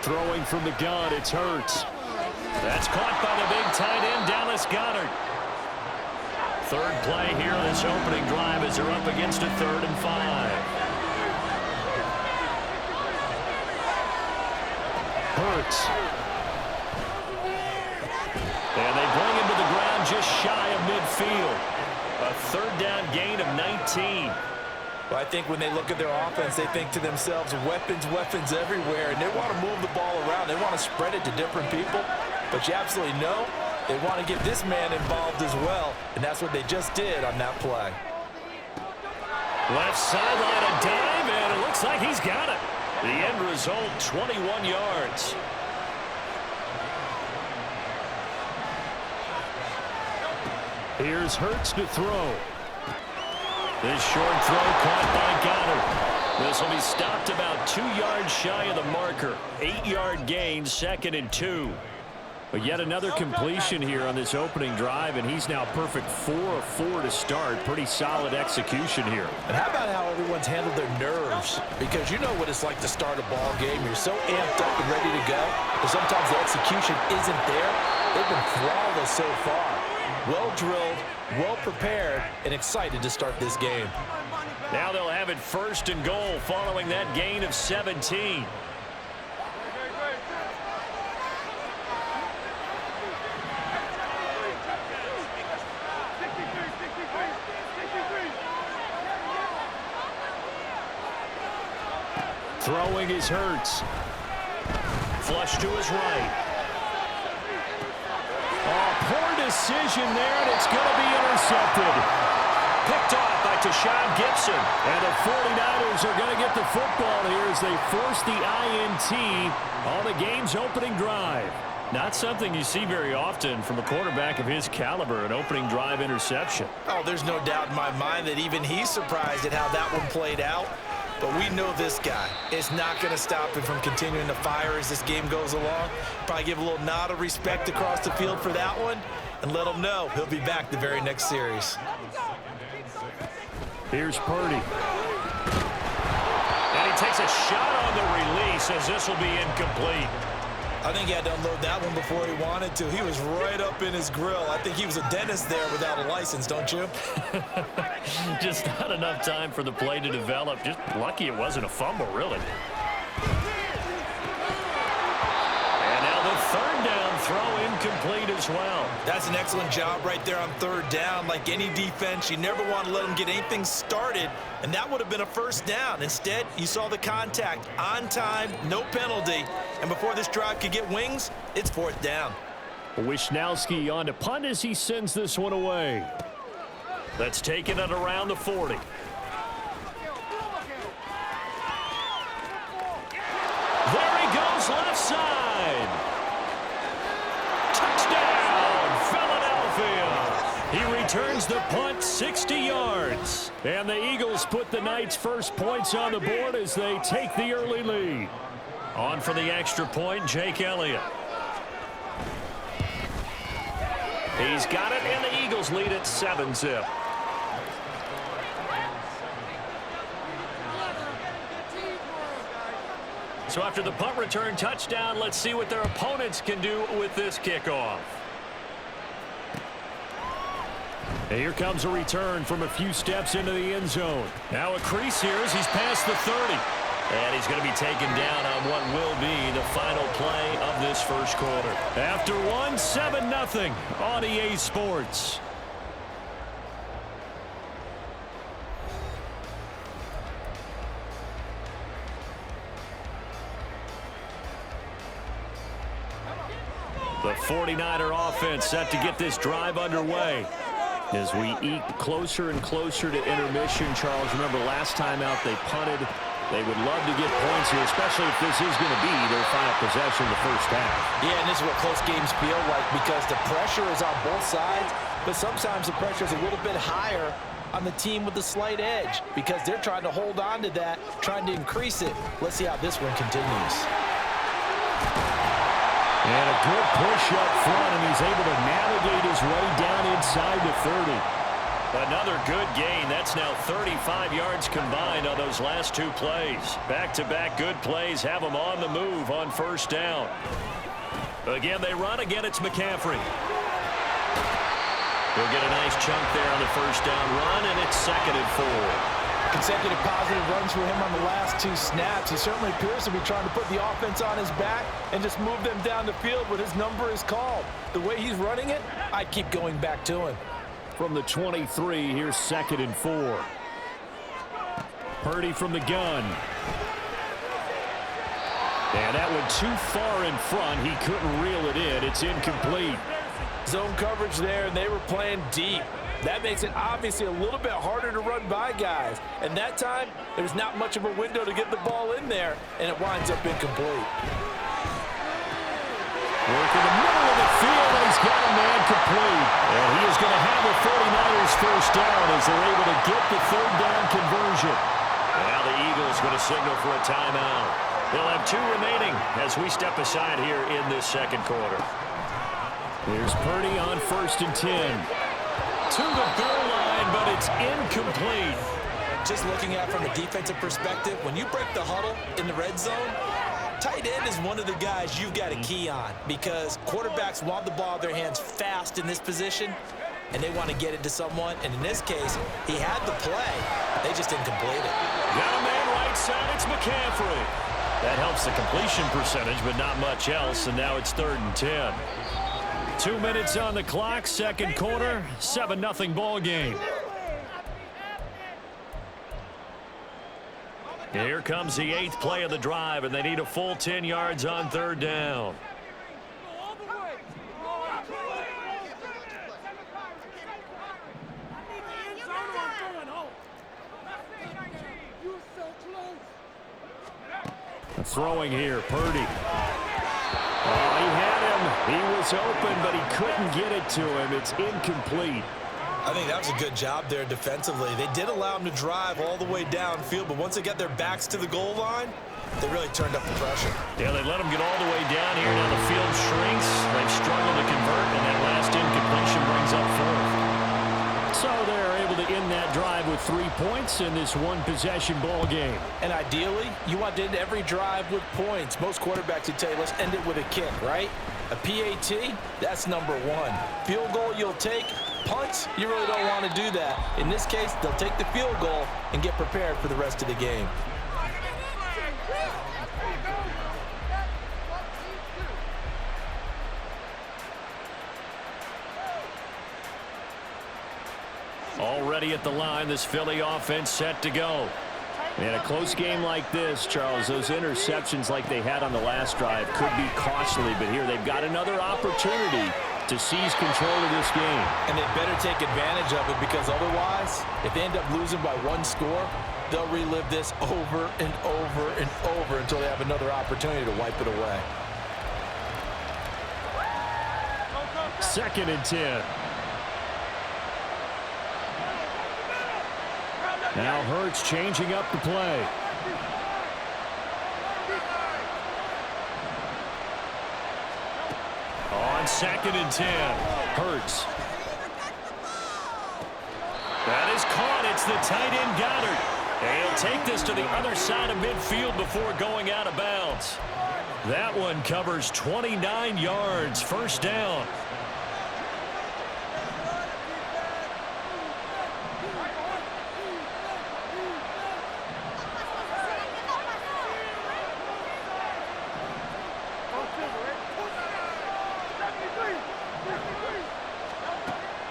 Throwing from the gun, it's Hurts. That's caught by the big tight end, Dallas Goedert. Third play here this opening drive as they're up against a 3rd and 5. Hurts. And they bring him to the ground just shy of midfield. A 3rd down gain of 19. Well, I think when they look at their offense, they think to themselves, weapons, weapons everywhere, and they want to move the ball around. They want to spread it to different people, but you absolutely know they want to get this man involved as well, and that's what they just did on that play. Left sideline, a dive, and it looks like he's got it. The end result, 21 yards. Here's Hurts to throw. This short throw caught by Goedert. This will be stopped about 2 yards shy of the marker. 8-yard gain, 2nd and 2. But yet another completion here on this opening drive, and he's now perfect 4 of 4 to start. Pretty solid execution here. And how about how everyone's handled their nerves? Because you know what it's like to start a ball game. You're so amped up and ready to go, but sometimes the execution isn't there. They've been flawless so far. Well drilled, well prepared, and excited to start this game. Now they'll have it 1st and goal following that gain of 17. Throwing is Hurts. Flush to his right. Oh, poor decision there, and it's going to be intercepted. Picked off by Tashawn Gibson. And the 49ers are going to get the football here as they force the INT on the game's opening drive. Not something you see very often from a quarterback of his caliber, an opening drive interception. Oh, there's no doubt in my mind that even he's surprised at how that one played out. But we know this guy is not going to stop him from continuing to fire as this game goes along. Probably give a little nod of respect across the field for that one and let him know he'll be back the very next series. Here's Purdy. And he takes a shot on the release as this will be incomplete. I think he had to unload that one before he wanted to. He was right up in his grill. I think he was a dentist there without a license, don't you? Just not enough time for the play to develop. Just lucky it wasn't a fumble, really. And now the 3rd down throw incomplete as well. That's an excellent job right there on 3rd down. Like any defense, you never want to let them get anything started, and that would have been a 1st down. Instead, you saw the contact on time, no penalty, and before this drive could get wings, it's 4th down. Wisnowski on to punt as he sends this one away. That's taken at around the 40. There he goes, left side. Touchdown, Philadelphia. He returns the punt 60 yards. And the Eagles put the Knights' first points on the board as they take the early lead. On for the extra point, Jake Elliott. He's got it, and the Eagles lead at 7-zip. So after the punt return touchdown, let's see what their opponents can do with this kickoff. And here comes a return from a few steps into the end zone. Now a crease here as he's past the 30. And he's going to be taken down on what will be the final play of this first quarter. After one, 7-0 on EA Sports. The 49er offense set to get this drive underway. As we eke closer and closer to intermission, Charles, remember last time out they punted. They would love to get points here, especially if this is going to be their final possession of the first half. Yeah, and this is what close games feel like because the pressure is on both sides, but sometimes the pressure is a little bit higher on the team with the slight edge because they're trying to hold on to that, trying to increase it. Let's see how this one continues. And a good push up front, and he's able to navigate his way down inside the 30. Another good gain. That's now 35 yards combined on those last 2 plays. Back-to-back good plays have them on the move on first down. Again, they run. Again, it's McCaffrey. He'll get a nice chunk there on the first down run, and it's 2nd and 4. Consecutive positive runs for him on the last 2 snaps. He certainly appears to be trying to put the offense on his back and just move them down the field when his number is called. The way he's running it, I keep going back to him. From the 23, here's 2nd and 4. Purdy from the gun. And that one too far in front. He couldn't reel it in. It's incomplete. Zone coverage there, and they were playing deep. That makes it obviously a little bit harder to run by guys. And that time, there's not much of a window to get the ball in there, and it winds up incomplete. Work in the middle of the field, and he's got a man complete. And he is going to have the 49ers first down as they're able to get the 3rd down conversion. Now the Eagles going to signal for a timeout. They'll have 2 remaining as we step aside here in this 2nd quarter. Here's Purdy on 1st and 10. To the goal line, but it's incomplete. Just looking at it from a defensive perspective, when you break the huddle in the red zone, tight end is one of the guys you've got to key on because quarterbacks want the ball in their hands fast in this position, and they want to get it to someone. And in this case, he had the play. They just didn't complete it. Got a man right side. It's McCaffrey. That helps the completion percentage, but not much else, and now it's 3rd and 10. 2 minutes on the clock, 2nd quarter, 7-0 ball game. Here comes the 8th play of the drive, and they need a full 10 yards on 3rd down. Throwing here, Purdy. Oh, he had him. He was open, but he couldn't get it to him. It's incomplete. I think that was a good job there defensively. They did allow him to drive all the way downfield, but once they got their backs to the goal line, they really turned up the pressure. Yeah, they let him get all the way down here. Now the field shrinks. They've struggled to convert, and that last incompletion brings up 4th. So they're able to end that drive with 3 points in this 1-possession ball game. And ideally, you want to end every drive with points. Most quarterbacks would tell you, let's end it with a kick, right? A PAT, that's number 1. Field goal you'll take. Punts, you really don't want to do that. In this case, they'll take the field goal and get prepared for the rest of the game. Already at the line, this Philly offense set to go. In a close game like this, Charles, those interceptions like they had on the last drive could be costly, but here they've got another opportunity to seize control of this game. And they better take advantage of it because otherwise, if they end up losing by 1 score, they'll relive this over and over and over until they have another opportunity to wipe it away. 2nd and 10. Now Hurts changing up the play. On 2nd and 10, Hurts. That is caught. It's the tight end Goddard. And he'll take this to the other side of midfield before going out of bounds. That one covers 29 yards. First down.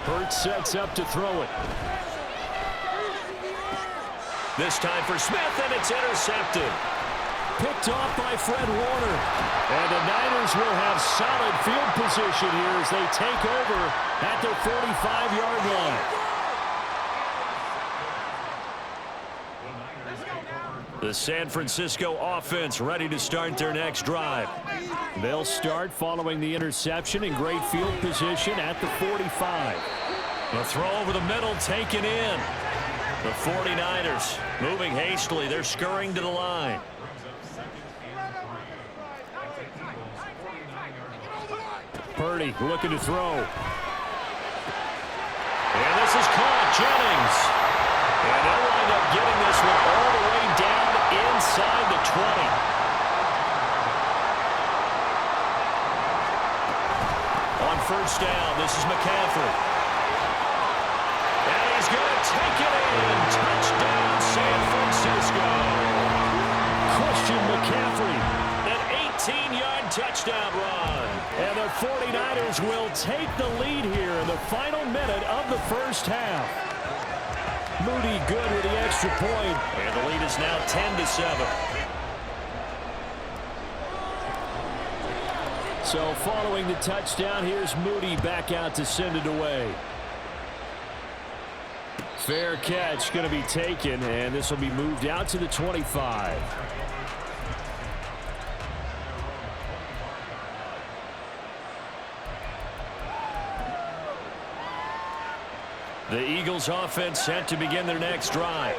Hurts sets up to throw it. This time for Smith, and it's intercepted. Picked off by Fred Warner. And the Niners will have solid field position here as they take over at their 45-yard line. The San Francisco offense ready to start their next drive. They'll start following the interception in great field position at the 45. The throw over the middle taken in. The 49ers moving hastily. They're scurrying to the line. Purdy looking to throw. And this is caught. Jennings. And they'll wind up getting this one all the way down inside the 20. On first down, this is McCaffrey. And he's going to take it in. Touchdown, San Francisco. Christian McCaffrey, an 18-yard touchdown run. And the 49ers will take the lead here in the final minute of the first half. Moody good with the extra point. And the lead is now 10-7. So following the touchdown, here's Moody back out to send it away. Fair catch going to be taken, and this will be moved out to the 25. The Eagles offense set to begin their next drive.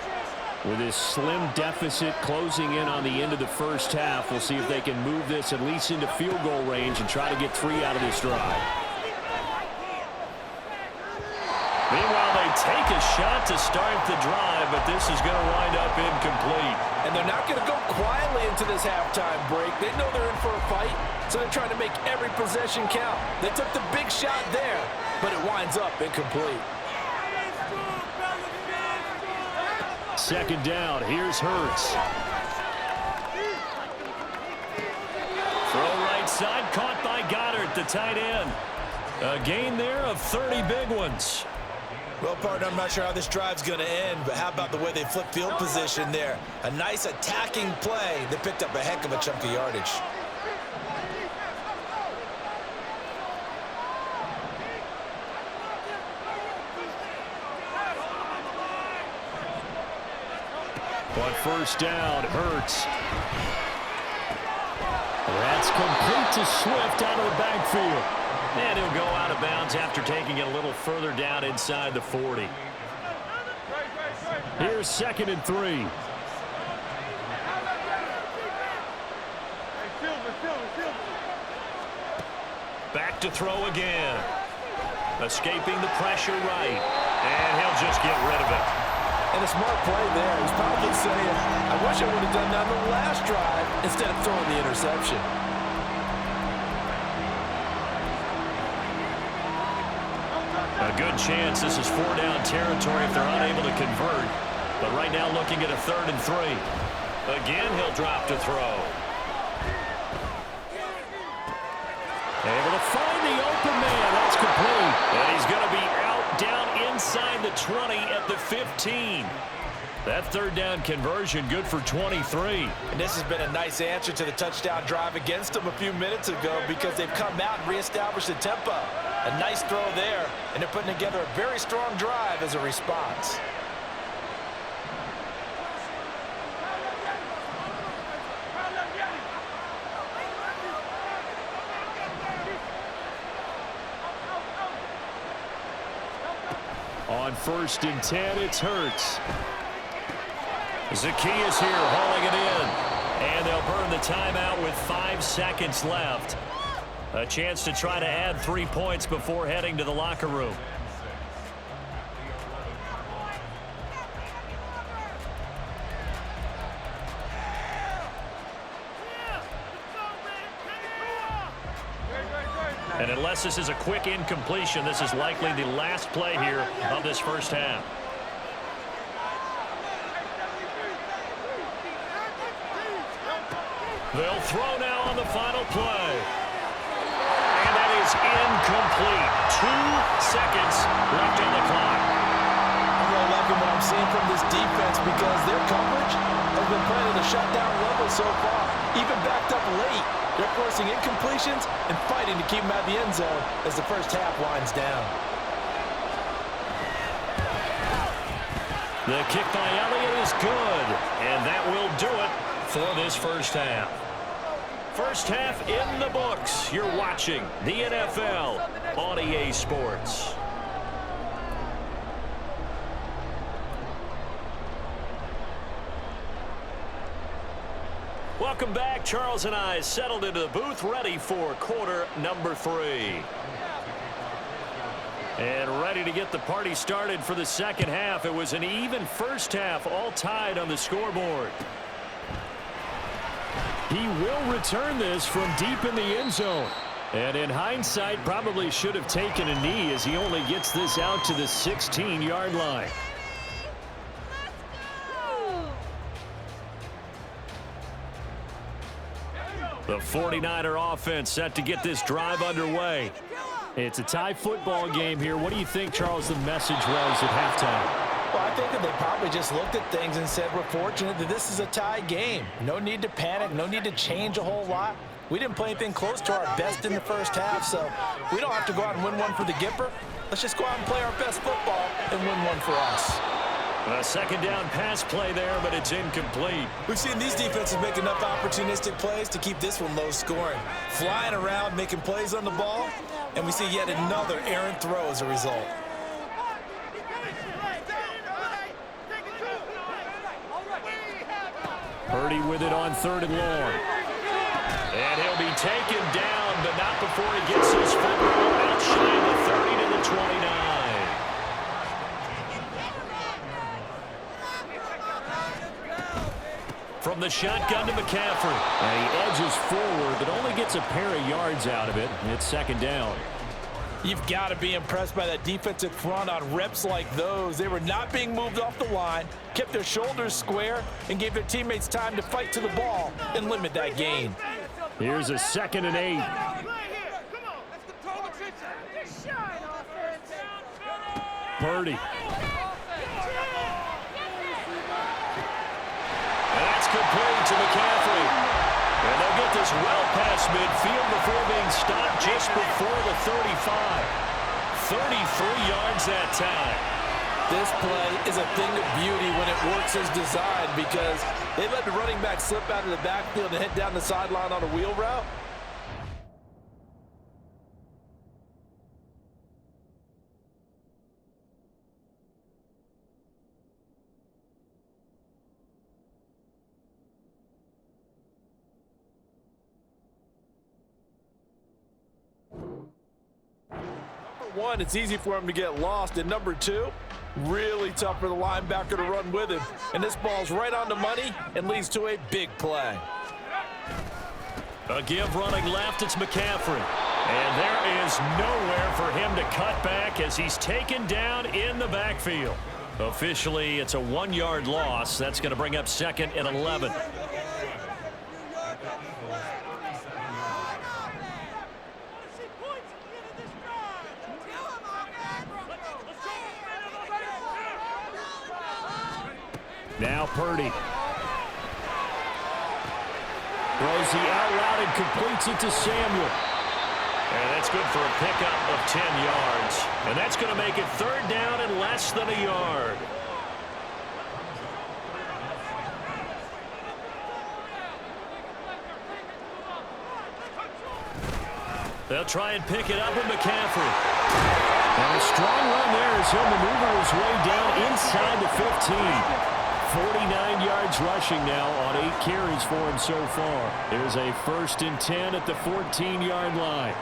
With this slim deficit closing in on the end of the first half, we'll see if they can move this at least into field goal range and try to get 3 out of this drive. Meanwhile, they take a shot to start the drive, but this is going to wind up incomplete. And they're not going to go quietly into this halftime break. They know they're in for a fight, so they're trying to make every possession count. They took the big shot there, but it winds up incomplete. Second down, here's Hurts. Throw right side, caught by Goddard, the tight end. A gain there of 30 big ones. Well, partner, I'm not sure how this drive's going to end, but how about the way they flip field position there? A nice attacking play. They picked up a heck of a chunk of yardage. On first down, Hurts. That's complete to Swift out of the backfield. And he'll go out of bounds after taking it a little further down inside the 40. Here's 2nd and 3. Back to throw again. Escaping the pressure right. And he'll just get rid of it. And a smart play there. He's probably saying, I wish I would have done that on the last drive instead of throwing the interception. A good chance this is 4-down territory if they're unable to convert. But right now looking at a 3rd and 3. Again, he'll drop to throw. Able to find the open man. That's complete. And he's going to be out down inside the 20 at the 15. That 3rd down conversion good for 23. And this has been a nice answer to the touchdown drive against them a few minutes ago because they've come out and reestablished the tempo. A nice throw there, and they're putting together a very strong drive as a response. On 1st and 10, it's Hurts. Zacchaeus here hauling it in. And they'll burn the timeout with 5 seconds left. A chance to try to add 3 points before heading to the locker room. And unless this is a quick incompletion, this is likely the last play here of this first half. They'll throw now on the final play. And that is incomplete. 2 seconds left on the clock. I'm really liking what I'm seeing from this defense because their coverage has been playing at a shutdown level so far. Even backed up late, they're forcing incompletions and fighting to keep them out of the end zone as the first half winds down. The kick by Elliott is good, and that will do it for this first half. First half in the books. You're watching the NFL on EA Sports. Welcome back. Charles and I settled into the booth ready for quarter number 3. And ready to get the party started for the second half. It was an even first half, all tied on the scoreboard. He will return this from deep in the end zone. And in hindsight, probably should have taken a knee as he only gets this out to the 16-yard line. The 49er offense set to get this drive underway. It's a tie football game here. What do you think, Charles, the message was at halftime? Well, I think that they probably just looked at things and said, we're fortunate that this is a tie game. No need to panic, no need to change a whole lot. We didn't play anything close to our best in the first half, so we don't have to go out and win one for the Gipper. Let's just go out and play our best football and win one for us. A second down pass play there, but it's incomplete. We've seen these defenses make enough opportunistic plays to keep this one low scoring. Flying around, making plays on the ball, and we see yet another errant throw as a result. Purdy with it on 3rd and long. And he'll be taken down, but not before he gets his foot out shy of the 30 to the 29. From the shotgun to McCaffrey. And he edges forward, but only gets a pair of yards out of it. It's 2nd down. You've got to be impressed by that defensive front on reps like those. They were not being moved off the line, kept their shoulders square, and gave their teammates time to fight to the ball and limit that gain. Here's a 2nd and 8. Purdy. That's complete to McCaffrey. And they'll get this well past midfield before being stopped just before the 35. 33 yards that time. This play is a thing of beauty when it works as designed because they let the running back slip out of the backfield and head down the sideline on a wheel route. One, it's easy for him to get lost. And number two, really tough for the linebacker to run with him. And this ball's right on the money and leads to a big play. A give running left, it's McCaffrey. And there is nowhere for him to cut back as he's taken down in the backfield. Officially, it's a 1-yard loss. That's going to bring up 2nd and 11. Now Purdy. Throws the out route and completes it to Samuel. And that's good for a pickup of 10 yards. And that's going to make it 3rd down and less than a yard. They'll try and pick it up with McCaffrey. And a strong run there as he'll maneuver his way down inside the 15. 49 yards rushing now on 8 carries for him so far. There's a 1st and 10 at the 14-yard line.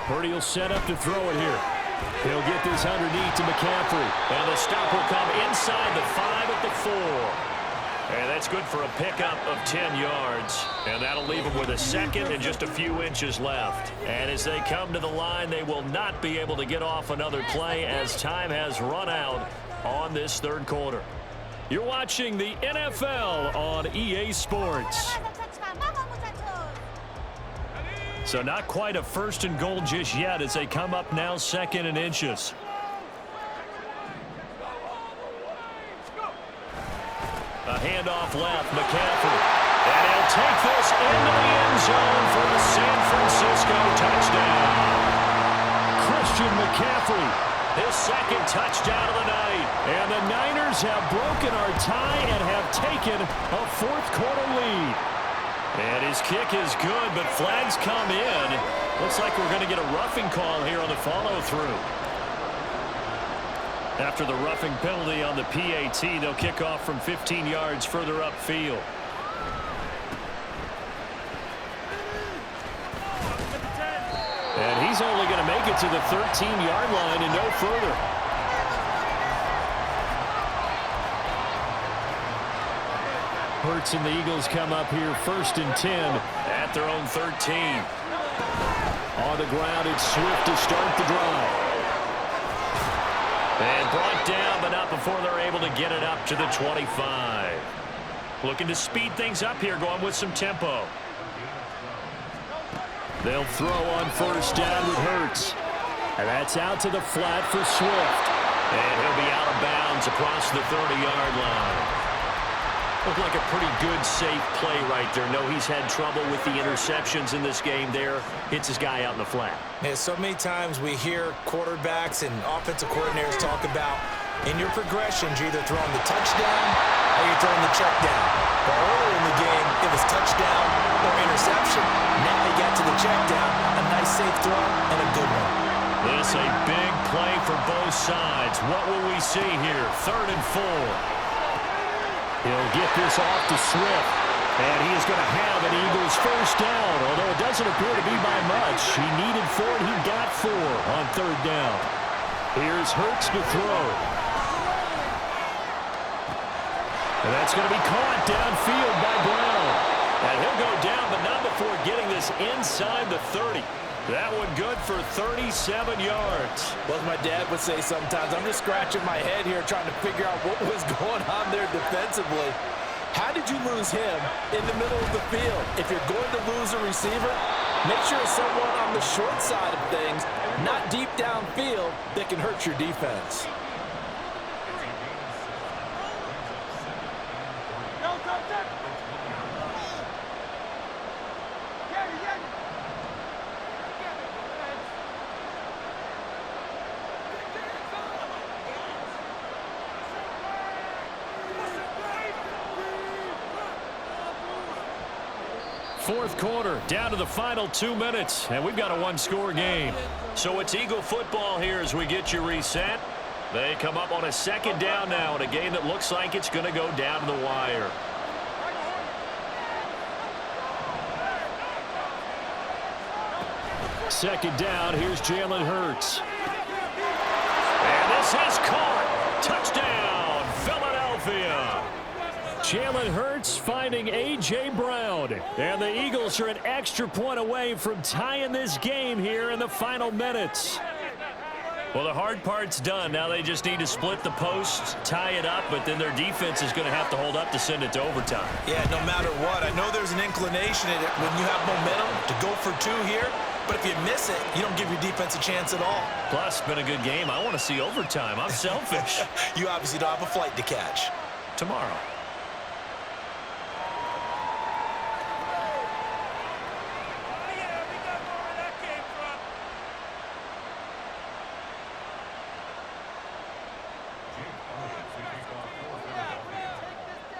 Purdy will set up to throw it here. He'll get this underneath to McCaffrey. And the stop will come inside the 5 at the 4. And that's good for a pickup of 10 yards. And that'll leave him with a 2nd and just a few inches left. And as they come to the line, they will not be able to get off another play as time has run out on this 3rd quarter. You're watching the NFL on EA Sports. So not quite a 1st and goal just yet as they come up now 2nd and inches. A handoff left, McCaffrey. And he'll take this into the end zone for the San Francisco touchdown. Christian McCaffrey, his 2nd touchdown of the night. And the Niners have broken our tie and have taken a 4th quarter lead. And his kick is good, but flags come in. Looks like we're going to get a roughing call here on the follow-through. After the roughing penalty on the PAT, they'll kick off from 15 yards further upfield. And he's only going to make it to the 13-yard line and no further. Hurts and the Eagles come up here 1st and 10 at their own 13. On the ground, it's Swift to start the drive. And brought down, but not before they're able to get it up to the 25. Looking to speed things up here, going with some tempo. They'll throw on 1st down with Hurts. And that's out to the flat for Swift. And he'll be out of bounds across the 30-yard line. Looked like a pretty good, safe play right there. No, he's had trouble with the interceptions in this game there. Hits his guy out in the flat. Yeah, so many times we hear quarterbacks and offensive coordinators talk about in your progressions, you're either throwing the touchdown or you're throwing the check down. But earlier in the game, it was touchdown or interception. Now he got to the check down. A nice, safe throw and a good one. This a big play for both sides. What will we see here? 3rd and 4. He'll get this off to Swift. And he is going to have an Eagles 1st down, although it doesn't appear to be by much. He needed 4, and he got 4 on 3rd down. Here's Hurts to throw. And that's going to be caught downfield by Brown. And he'll go down, but not before getting this inside the 30. That one good for 37 yards. Well, as my dad would say sometimes, I'm just scratching my head here trying to figure out what was going on there defensively. How did you lose him in the middle of the field? If you're going to lose a receiver, make sure it's someone on the short side of things, not deep downfield, that can hurt your defense. Fourth quarter, down to the final 2 minutes, and we've got a 1-score game. So it's Eagle football here as we get you reset. They come up on a 2nd down now in a game that looks like it's going to go down to the wire. Second down, here's Jalen Hurts. And this is caught. Touchdown, Philadelphia. Jalen Hurts finding A.J. Brown. And the Eagles are an extra point away from tying this game here in the final minutes. Well, the hard part's done. Now they just need to split the posts, tie it up, but then their defense is going to have to hold up to send it to overtime. Yeah, no matter what. I know there's an inclination in it when you have momentum to go for 2 here, but if you miss it, you don't give your defense a chance at all. Plus, it's been a good game. I want to see overtime. I'm selfish. You obviously don't have a flight to catch. Tomorrow.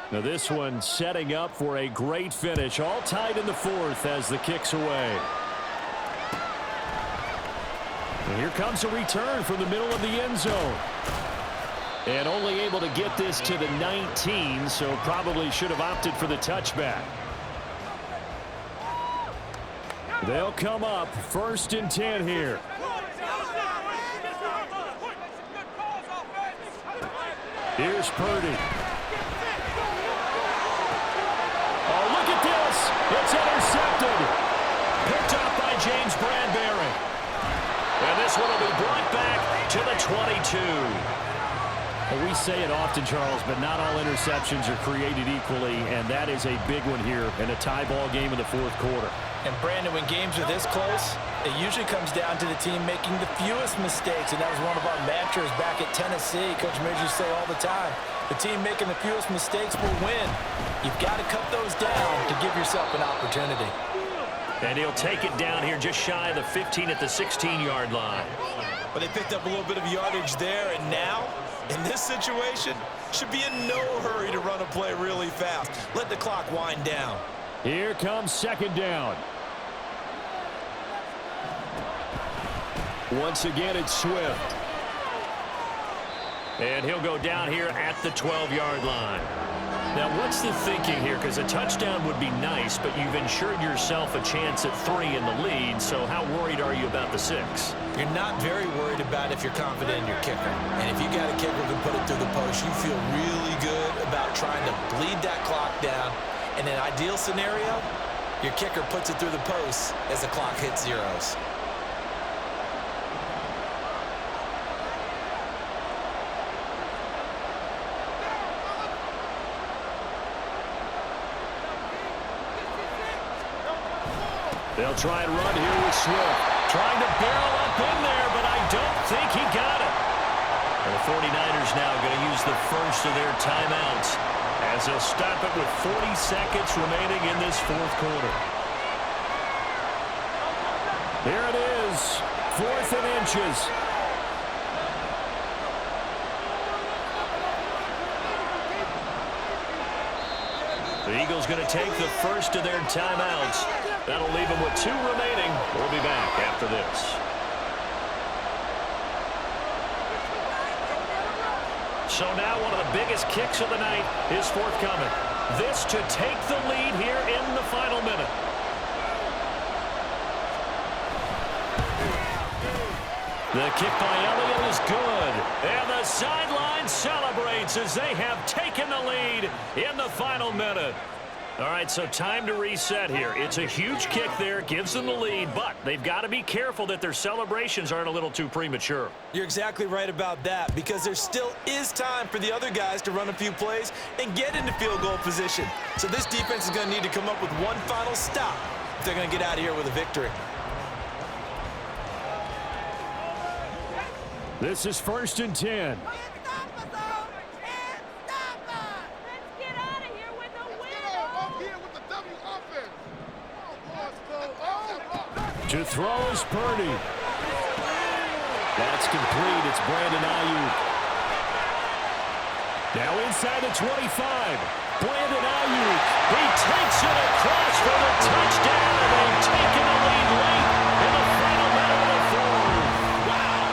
Now this one setting up for a great finish. All tied in the 4th as the kick's away. And here comes a return from the middle of the end zone. And only able to get this to the 19, so probably should have opted for the touchback. They'll come up 1st and 10 here. Here's Purdy. Oh, look at this. It's intercepted. Picked up by James Bradbury. And this one will be brought back to the 22. Well, we say it often, Charles, but not all interceptions are created equally, and that is a big one here in a tie ball game in the 4th quarter. And, Brandon, when games are this close, it usually comes down to the team making the fewest mistakes, and that was one of our mantras back at Tennessee. Coach Midge used to say all the time, the team making the fewest mistakes will win. You've got to cut those down to give yourself an opportunity. And he'll take it down here just shy of the 15 at the 16-yard line. But they picked up a little bit of yardage there, and now, in this situation, should be in no hurry to run a play really fast. Let the clock wind down. Here comes 2nd down. Once again, it's Swift. And he'll go down here at the 12-yard line. Now, what's the thinking here? Because a touchdown would be nice, but you've ensured yourself a chance at 3 in the lead, so how worried are you about the 6? You're not very worried about if you're confident in your kicker. And if you got a kicker who can put it through the post, you feel really good about trying to bleed that clock down. In an ideal scenario, your kicker puts it through the post as the clock hits zeros. They'll try and run here with Swift. Trying to barrel up in there, but I don't think he got it. And the 49ers now going to use the first of their timeouts as they'll stop it with 40 seconds remaining in this fourth quarter. Here it is, 4th and inches. The Eagles going to take the first of their timeouts. That'll leave them with 2 remaining. We'll be back after this. So now one of the biggest kicks of the night is forthcoming. This to take the lead here in the final minute. The kick by Elliott is good. And the sideline celebrates as they have taken the lead in the final minute. All right, so time to reset here. It's a huge kick there, gives them the lead, but they've got to be careful that their celebrations aren't a little too premature. You're exactly right about that, because there still is time for the other guys to run a few plays and get into field goal position. So this defense is going to need to come up with one final stop if they're going to get out of here with a victory. This is 1st and 10. To throw is Purdy. That's complete. It's Brandon Ayuk. Now inside the 25. Brandon Ayuk. He takes it across for the touchdown. And they've taken the lead late in the final minute of the fourth. Wow.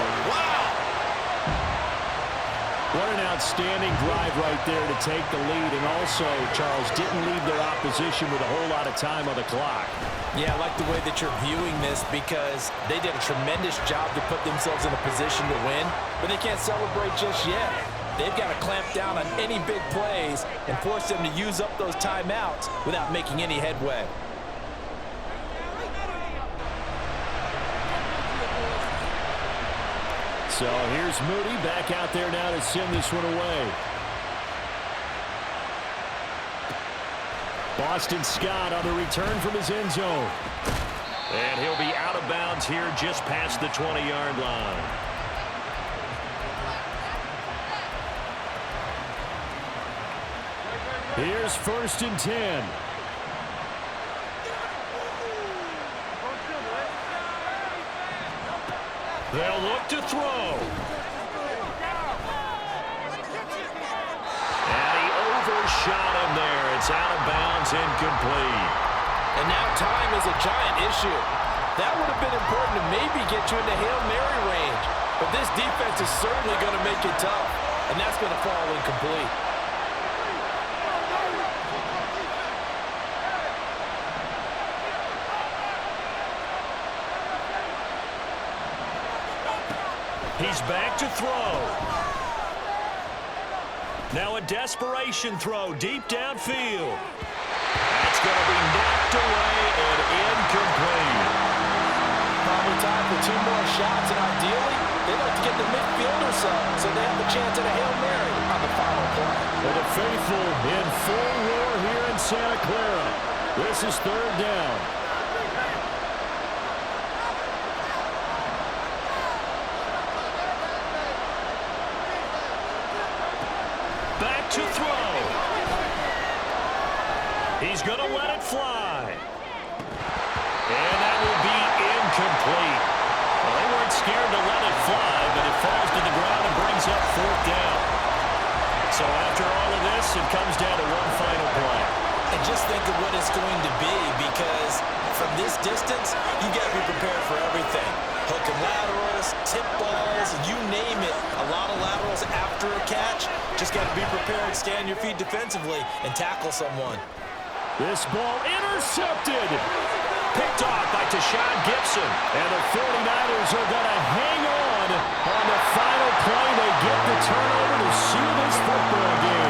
What an outstanding drive right there to take the lead. And also, Charles, didn't leave their opposition with a whole lot of time on the clock. Yeah, I like the way that you're viewing this, because they did a tremendous job to put themselves in a position to win, but they can't celebrate just yet. They've got to clamp down on any big plays and force them to use up those timeouts without making any headway. So here's Moody back out there now to send this one away. Boston Scott on the return from his end zone. And he'll be out of bounds here just past the 20-yard line. Here's 1st and 10. They'll look to throw. Overshot him there. It's out of bounds, incomplete. And now time is a giant issue. That would have been important to maybe get you into Hail Mary range. But this defense is certainly going to make it tough. And that's going to fall incomplete. He's back to throw. Now a desperation throw deep downfield. That's going to be knocked away and incomplete. Probably time for 2 more shots, and ideally, they'd like to get the midfield or so they have a chance at a Hail Mary on the final play. For the faithful in full roar here in Santa Clara. This is 3rd down. To throw. He's going to let it fly. And that will be incomplete. Well, they weren't scared to let it fly, but it falls to the ground and brings up 4th down. So after all of this, it comes down to one final play. And just think of what it's going to be, because from this distance, you got to be prepared for everything. Hook and laterals, tip balls, you name it. A lot of laterals after a catch. Just got to be prepared, stand your feet defensively, and tackle someone. This ball intercepted. Picked off by Tashawn Gibson. And the 49ers are going to hang on the final play. They get the turnover to seal this football game.